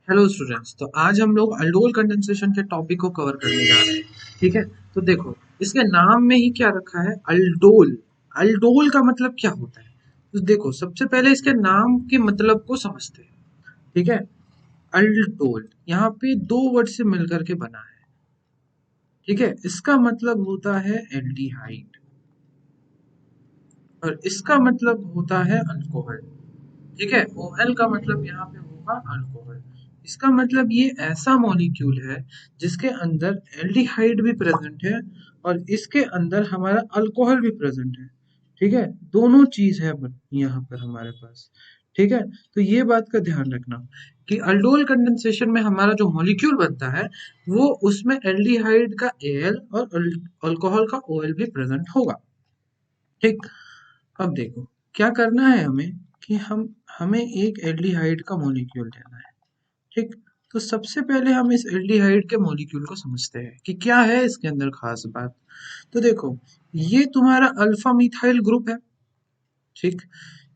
Hello students. तो आज हम लोग अल्डोल कंडेंसेशन के टॉपिक को कवर करने जा रहे हैं। ठीक है। तो देखो, इसके नाम में ही क्या रखा है, अल्डोल। अल्डोल का मतलब क्या होता है? तो देखो, सबसे पहले इसके नाम के मतलब को समझते हैं। ठीक है। अल्डोल यहाँ पे दो वर्ड से मिलकर के बना है। ठीक है। इसका मतलब होता है एल्डिहाइड और इसका मतलब होता है अल्कोहल। ठीक है। OL का मतलब यहाँ पे होगा अल्कोहल। इसका मतलब ये ऐसा मॉलिक्यूल है जिसके अंदर एल्डिहाइड भी प्रेजेंट है और इसके अंदर हमारा अल्कोहल भी प्रेजेंट है। ठीक है। दोनों चीज है यहाँ पर हमारे पास। ठीक है। तो ये बात का ध्यान रखना कि अल्डोल कंडेंसेशन में हमारा जो मॉलिक्यूल बनता है वो उसमें एल्डिहाइड का Al और अल्कोहल का OL भी प्रेजेंट होगा। ठीक। अब देखो, क्या करना है हमें कि हमें एक एल्डिहाइड का मॉलिक्यूल लेना है। ठीक। तो सबसे पहले हम इस एल्डिहाइड के मॉलिक्यूल को समझते हैं कि क्या है इसके अंदर खास बात। तो देखो, ये तुम्हारा अल्फा मिथाइल ग्रुप है। ठीक।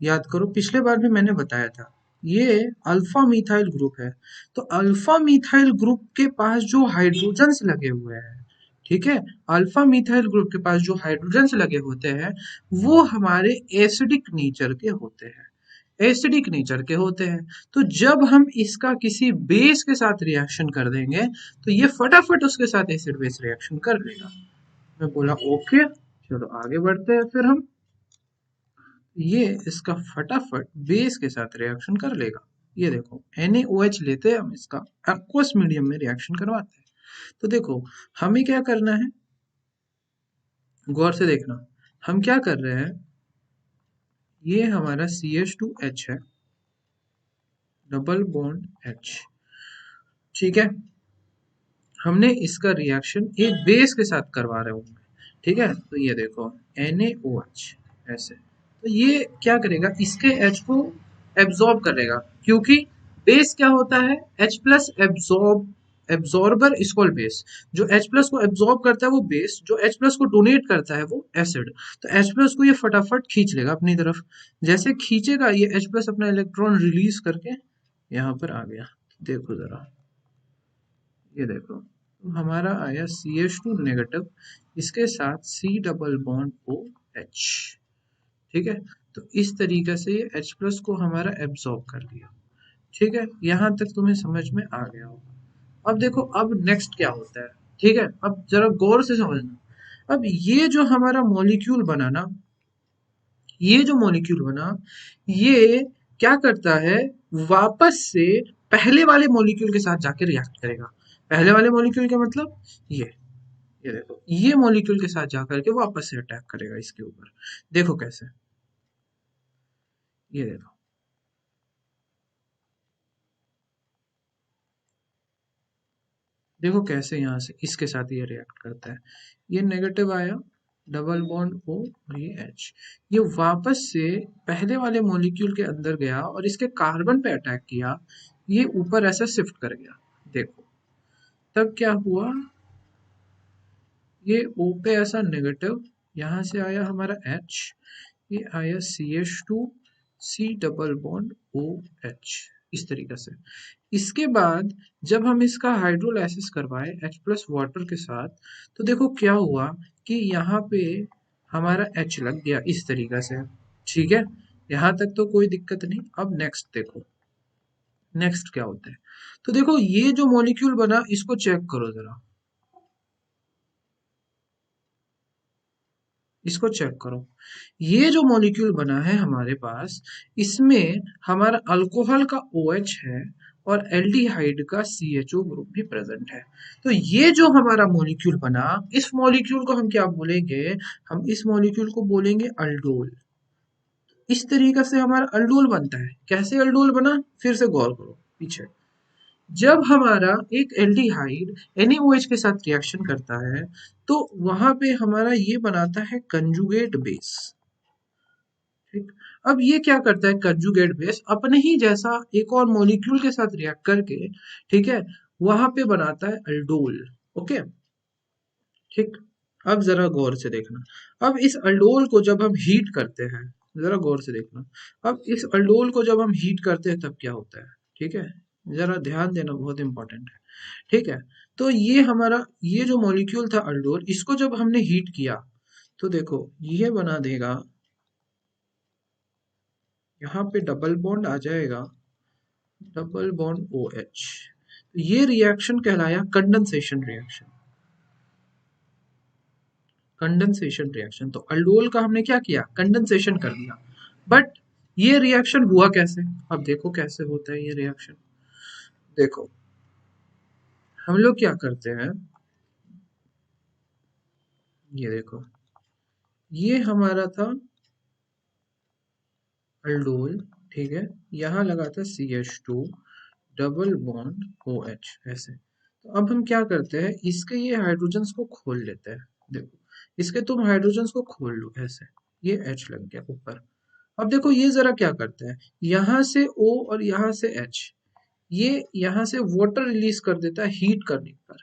याद करो, पिछले बार भी मैंने बताया था, ये अल्फा मिथाइल ग्रुप है। तो अल्फा मिथाइल ग्रुप के पास जो हाइड्रोजन्स लगे हुए हैं, ठीक है, अल्फा मिथाइल ग्रुप के पास जो हाइड्रोजन्स लगे होते हैं वो हमारे एसिडिक नेचर के होते हैं। एसिडिक नेचर के होते हैं। तो जब हम इसका किसी बेस के साथ रिएक्शन कर देंगे तो ये फटाफट उसके साथ एसिड बेस रिएक्शन कर लेगा। मैं बोला ओके, चलो आगे बढ़ते हैं फिर हम। ये इसका फटाफट बेस के साथ रिएक्शन कर लेगा। ये देखो, NaOH लेते हैं हम, इसका एक्वस मीडियम में रिएक्शन करवाते हैं। तो देखो, हमें क्या करना है, गौर से देखना। हम क्या कर रहे हैं, ये हमारा CH2H है, डबल बॉन्ड H। ठीक है। हमने इसका रिएक्शन एक बेस के साथ करवा रहे होंगे। ठीक है। तो ये देखो, NaOH ऐसे। तो ये क्या करेगा, इसके H को एब्जॉर्ब करेगा, क्योंकि बेस क्या होता है, H plus absorb, absorber equal base. जो H प्लस को एब्जॉर्ब करता है वो बेस, जो H प्लस को डोनेट करता है वो एसिड। तो H प्लस को ये फटाफट खींच लेगा अपनी तरफ। जैसे खींचेगा ये H प्लस अपना इलेक्ट्रॉन रिलीज करके यहाँ पर आ गया। देखो जरा, ये देखो, तो हमारा आया CH2 नेगेटिव, इसके साथ C डबल बॉन्ड OH। ठीक है। तो इस तरीके से ये H प्लस को हमारा एब्सॉर्ब कर लिया। ठीक है। यहाँ तक तुम्हें समझ में आ गया होगा। अब देखो, अब नेक्स्ट क्या होता है। ठीक है। अब जरा गौर से समझना। अब ये जो हमारा मॉलिक्यूल बना ना, ये जो मॉलिक्यूल बना, ये क्या करता है, वापस से पहले वाले मॉलिक्यूल के साथ जाके रिएक्ट करेगा। पहले वाले मॉलिक्यूल का मतलब ये देखो, ये मॉलिक्यूल के साथ जाकर के वापस से अटैक करेगा इसके ऊपर। देखो कैसे, ये देखो, देखो कैसे यहाँ से इसके साथ ये रिएक्ट करता है। ये नेगेटिव आया, डबल बॉन्ड O और ये H। ये वापस से पहले वाले मॉलिक्यूल के अंदर गया और इसके कार्बन पे अटैक किया। ये ऊपर ऐसा शिफ्ट कर गया। देखो, तब क्या हुआ, ये O पे ऐसा नेगेटिव, यहाँ से आया हमारा H, ये आया CH2, C double bond OH, इस तरीके से। इसके बाद जब हम इसका हाइड्रोलाइसिस करवाए H प्लस वाटर के साथ, तो देखो क्या हुआ कि यहाँ पे हमारा H लग गया इस तरीके से। ठीक है। यहाँ तक तो कोई दिक्कत नहीं। अब नेक्स्ट देखो, नेक्स्ट क्या होता है। तो देखो, ये जो मॉलिक्यूल बना इसको चेक करो जरा, इसको चेक करो। ये जो मॉलिक्यूल बना है हमारे पास, इसमें हमारा अल्कोहल का OH है और एल्डिहाइड का CHO ग्रुप भी प्रेजेंट है। तो ये जो हमारा मॉलिक्यूल बना, इस मॉलिक्यूल को हम क्या बोलेंगे, हम इस मॉलिक्यूल को बोलेंगे अल्डोल। इस तरीके से हमारा अल्डोल बनता है। कैसे अल्डोल बना, फिर से गौर करो पीछे। जब हमारा एक एल्डिहाइड NaOH के साथ रिएक्शन करता है तो वहां पे हमारा ये बनाता है कंजुगेट बेस। ठीक। अब ये क्या करता है, कंजुगेट बेस अपने ही जैसा एक और मॉलिक्यूल के साथ रिएक्ट करके, ठीक है, वहां पे बनाता है अल्डोल। ओके। ठीक। अब जरा गौर से देखना। अब इस अल्डोल को जब हम हीट करते हैं, जरा गौर से देखना। अब इस अल्डोल को जब हम हीट करते हैं तब क्या होता है। ठीक है। जरा ध्यान देना, बहुत इंपॉर्टेंट है। ठीक है, तो ये हमारा ये जो मॉलिक्यूल था अल्डोल, इसको जब हमने हीट किया तो देखो ये बना देगा, यहाँ पे डबल बॉन्ड आ जाएगा, डबल बॉन्ड ओ एच। ये रिएक्शन कहलाया कंडेंसेशन रिएक्शन। कंडेंसेशन रिएक्शन, तो अल्डोल का हमने क्या किया, कंडेंसेशन कर दिया। बट ये रिएक्शन हुआ कैसे, अब देखो कैसे होता है ये रिएक्शन। देखो हम लोग क्या करते हैं, ये देखो ये हमारा था अल्डोल, ठीक है, यहाँ लगा था CH2 डबल बॉन्ड OH ऐसे। तो अब हम क्या करते हैं, इसके ये हाइड्रोजन्स को खोल लेते हैं। देखो इसके तुम हाइड्रोजन्स को खोल लो ऐसे, ये H लग गया ऊपर। अब देखो ये जरा क्या करता है, यहाँ से O और यहाँ से H, ये यहाँ से वाटर रिलीज कर देता है हीट करने पर।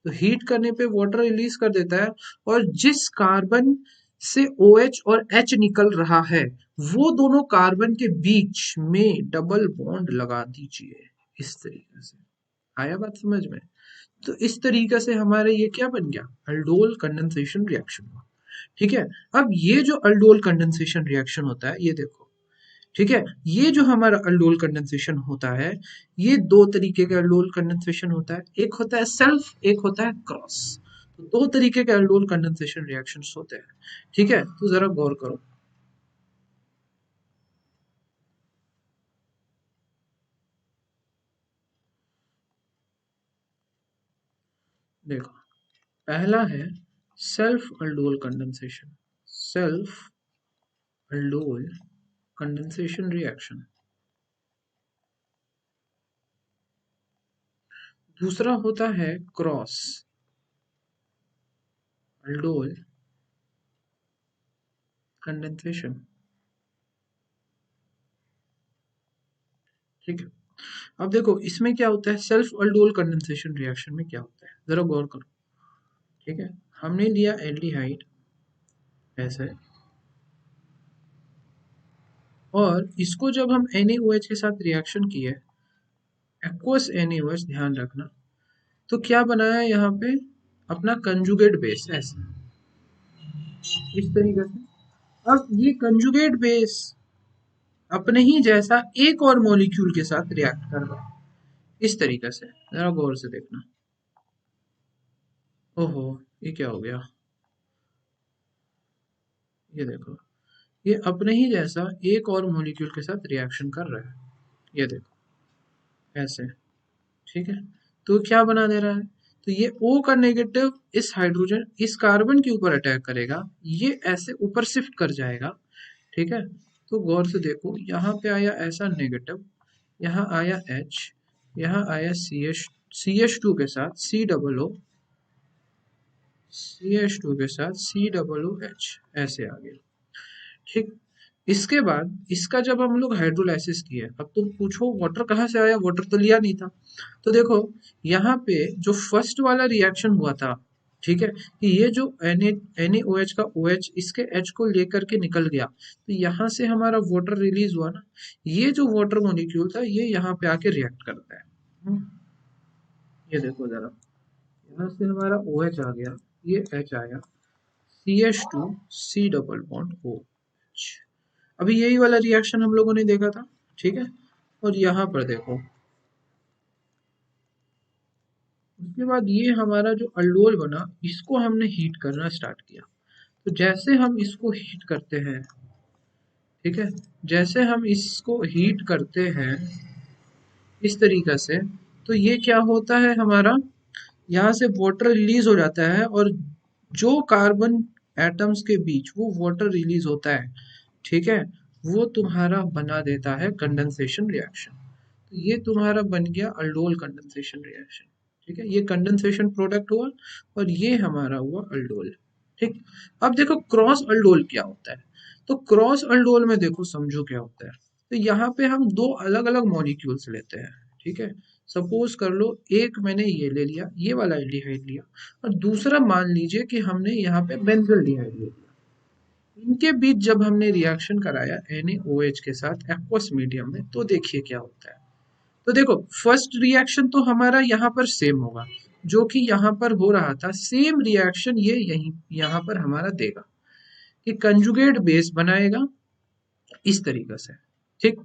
तो हीट करने पे वाटर रिलीज कर देता है, और जिस कार्बन से OH और H निकल रहा है, वो दोनों कार्बन के बीच में डबल बॉन्ड लगा दीजिए इस तरीके से। आया बात समझ में? तो इस तरीके से हमारे ये क्या बन गया, अल्डोल कंडेंसेशन रिएक्शन हुआ। ठीक है, अब ये जो अल्डोल कंडेंसेशन रिएक्शन होता है, ये देखो, ठीक है, ये जो हमारा अल्डोल कंडेंसेशन होता है, ये दो तरीके का अल्डोल कंडेंसेशन होता है, एक होता है सेल्फ, एक होता है क्रॉस। तो दो तरीके के अल्डोल कंडेंसेशन रिएक्शंस होते हैं। ठीक है, तो जरा गौर करो। देखो पहला है self aldol condensation, self aldol condensation reaction. दूसरा होता है क्रॉस अल्डोल कंडेंसेशन। ठीक है, अब देखो इसमें क्या होता है, सेल्फ अल्डोल कंडेंसेशन रिएक्शन में क्या होता है, जरा गौर करो। ठीक है, हमने लिया एल्डिहाइड ऐसे, और इसको जब हम NaOH के साथ रिएक्शन किए, एक्वस NaOH, ध्यान रखना, तो क्या बनाया यहाँ पे, अपना कंजुगेट बेस ऐसे, इस तरीके से। अब ये कंजुगेट बेस अपने ही जैसा एक और मॉलिक्यूल के साथ रिएक्ट कर रहा है इस तरीके से, जरा गौर से देखना। ओहो, ये क्या हो गया, ये देखो, ये अपने ही जैसा एक और मॉलिक्यूल के साथ रिएक्शन कर रहा है, ये देखो ऐसे। ठीक है, तो क्या बना दे रहा है, तो ये O का नेगेटिव इस हाइड्रोजन, इस कार्बन के ऊपर अटैक करेगा, ये ऐसे ऊपर शिफ्ट कर जाएगा। ठीक है, तो गौर से देखो, यहाँ पे आया ऐसा नेगेटिव, यहाँ आया H, यहाँ आया CH2 के साथ C CH2 के साथ COOH ऐसे आ गया। ठीक, इसके बाद इसका जब हम लोग हाइड्रोलाइसिस किए, अब तुम पूछो वाटर कहाँ से आया, वाटर तो लिया नहीं था। तो देखो यहाँ पे जो फर्स्ट वाला रिएक्शन हुआ था, ठीक है, कि ये जो NaOH का OH इसके H को लेकर के निकल गया, तो यहाँ से हमारा वाटर रिलीज हुआ ना, ये जो वाटर मॉलिक्यूल था ये यहाँ पे आके रिएक्ट करता है। ये देखो जरा, यहाँ से हमारा OH आ गया, ये H आया, CH2 C double bond OH। अभी यही वाला रिएक्शन हम लोगों ने देखा था। ठीक है, और यहाँ पर देखो, उसके बाद ये हमारा जो अल्डोल बना, इसको हमने हीट करना स्टार्ट किया। तो जैसे हम इसको हीट करते हैं, ठीक है, जैसे हम इसको हीट करते हैं इस तरीके से, तो ये क्या होता है हमारा, यहाँ से वाटर रिलीज हो जाता है, और जो कार्बन एटम्स के बीच वो वाटर रिलीज होता है, ठीक है, वो तुम्हारा बना देता है कंडेंसेशन रिएक्शन। तो ये तुम्हारा बन गया अल्डोल कंडेंसेशन रिएक्शन। ठीक है, ये कंडेंसेशन प्रोडक्ट हुआ, और ये हमारा हुआ अल्डोल। ठीक, अब देखो क्रॉस अल्डोल क्या होता है। तो क्रॉस अल्डोल में देखो समझो क्या होता है। तो यहाँ पे हम दो अलग अलग मॉलिक्यूल्स लेते हैं। ठीक है, सपोज कर लो, एक मैंने ये ले लिया, ये वाला एल्डिहाइड लिया, और दूसरा मान लीजिए कि हमने यहाँ पे बेंजल्डिहाइड ले लिया। इनके बीच जब हमने रिएक्शन कराया NaOH के साथ एक्वस मीडियम में, तो देखिए क्या होता है। तो देखो फर्स्ट रिएक्शन तो हमारा यहाँ पर सेम होगा, जो कि यहाँ पर हो रहा था सेम रिएक्शन ये यही यहाँ पर हमारा देगा कि कंजुगेट बेस बनाएगा इस तरीके से, ठीक।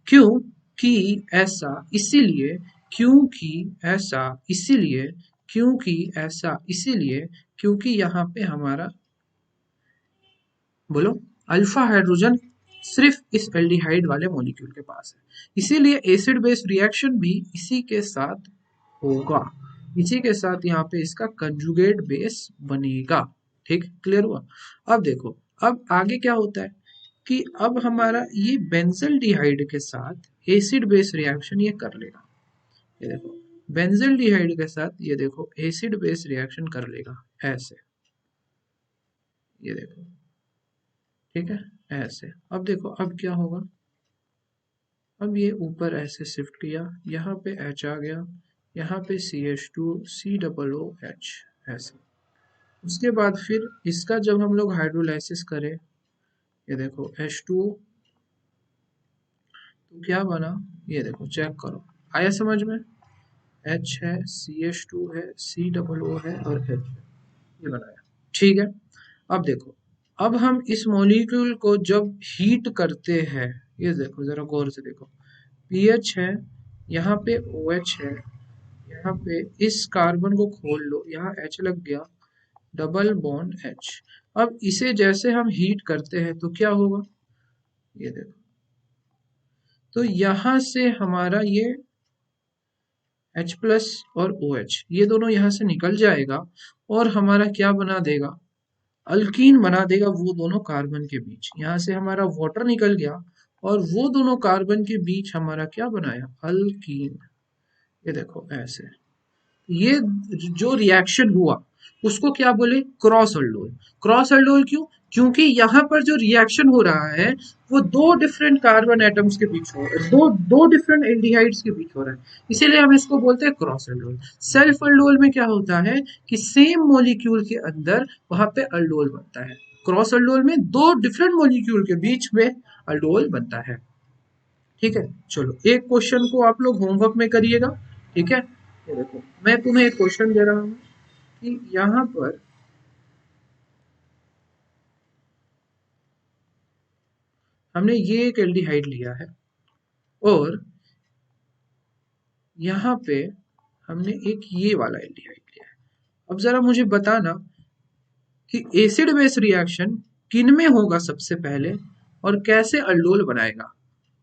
क्यों कि ऐसा इसीलिए, क्योंकि ऐसा इसीलिए, क्योंकि ऐसा इसीलिए, क्योंकि यहाँ पे हमारा बोलो अल्फा हाइड्रोजन सिर्फ इस एल्डिहाइड वाले मॉलिक्यूल के पास है, इसीलिए एसिड बेस रिएक्शन भी इसी के साथ होगा, इसी के साथ यहाँ पे इसका कंजुगेट बेस बनेगा, ठीक, क्लियर हुआ। अब देखो अब आगे क्या होता है कि अब हमारा ये बेंजल्डिहाइड के साथ एसिड बेस रिएक्शन ये कर लेगा, ये देखो बेंजल्डिहाइड के साथ ये देखो एसिड बेस रिएक्शन कर लेगा ऐसे, ये देखो, ठीक है, ऐसे। अब देखो अब क्या होगा, अब ये ऊपर ऐसे शिफ्ट किया, यहाँ पे H आ गया, यहाँ पे CH2 COOH ऐसे। उसके बाद फिर इसका जब हम लोग हाइड्रोलाइसिस करें, ये देखो H2O, तो क्या बना, ये देखो चेक करो, आया समझ में, H है, CH2 है, COO है और H है, ये बनाया, ठीक है। अब देखो अब हम इस मॉलिक्यूल को जब हीट करते हैं, ये देखो जरा गौर से देखो, पीएच है, यहाँ पे OH है, यहाँ पे इस कार्बन को खोल लो, यहाँ H लग गया, डबल बॉन्ड H। अब इसे जैसे हम हीट करते हैं तो क्या होगा, ये देखो, तो यहाँ से हमारा ये H प्लस और OH ये दोनों यहाँ से निकल जाएगा और हमारा क्या बना देगा, अल्कीन बना देगा वो दोनों कार्बन के बीच, यहाँ से हमारा वाटर निकल गया और वो दोनों कार्बन के बीच हमारा क्या बनाया, अल्कीन, ये देखो ऐसे। ये जो रिएक्शन हुआ उसको क्या बोले, क्रॉस अल्डोल। क्रॉस अल्डोल क्यों, क्योंकि यहाँ पर जो रिएक्शन हो रहा है वो दो डिफरेंट कार्बन एटम्स के बीच हो रहा है, दो दो डिफरेंट एल्डिहाइड्स के बीच हो रहा है, इसीलिए हम इसको बोलते हैं क्रॉस अल्डोल। सेल्फ अल्डोल में क्या होता है कि सेम मॉलिक्यूल के अंदर वहां पे अल्डोल बनता है, क्रॉस अल्डोल में दो डिफरेंट मॉलिक्यूल के बीच में अल्डोल बनता है, ठीक है। चलो एक क्वेश्चन को आप लोग होमवर्क में करिएगा, ठीक है। ये देखो मैं तुम्हें एक क्वेश्चन दे रहा हूं कि यहाँ पर हमने ये एक एल्डिहाइड लिया है और यहाँ पे हमने एक ये वाला एल्डिहाइड लिया है। अब जरा मुझे बताना कि एसिड बेस रिएक्शन किन में होगा सबसे पहले और कैसे अल्डोल बनाएगा,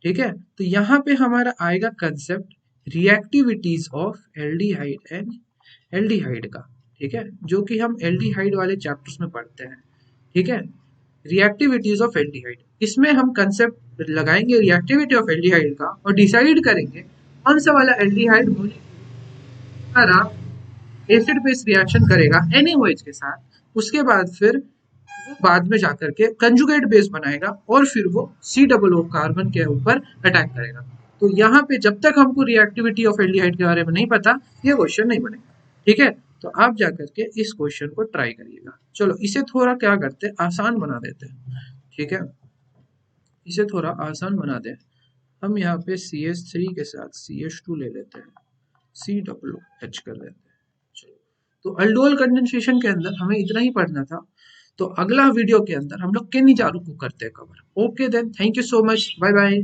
ठीक है। तो यहाँ पे हमारा आएगा concept reactivities of aldehyde and aldehyde का, ठीक है, जो कि हम एल्डिहाइड वाले चैप्टर्स में पढ़ते हैं, ठीक है। रिएक्टिविटीज ऑफ एल्डिहाइड, इसमें हम कंसेप्ट लगाएंगे रिएक्टिविटी ऑफ एल्डिहाइड का और डिसाइड करेंगे कौन सा वाला एल्डिहाइड एसिड बेस रिएक्शन करेगा NaOH के साथ, उसके बाद फिर वो बाद में जाकर के कंजुगेट बेस बनाएगा और फिर वो COO कार्बन के ऊपर अटैक करेगा। तो यहाँ पे जब तक हमको रिएक्टिविटी ऑफ एल्डिहाइड के बारे में नहीं पता ये क्वेश्चन नहीं बनेगा, ठीक है। तो आप जाकर के इस क्वेश्चन को ट्राई करिएगा। चलो इसे थोड़ा क्या करते हैं, आसान बना देते हैं, ठीक है, इसे थोड़ा आसान बना दे। हम यहाँ पे CH3 के साथ CH2 ले लेते हैं, COOH कर देते हैं। चलो तो अल्डोल कंडेंसेशन के अंदर हमें इतना ही पढ़ना था, तो अगला वीडियो के अंदर हम लोग केनिजारू को करते हैं cover. Okay then, thank you so much, bye bye.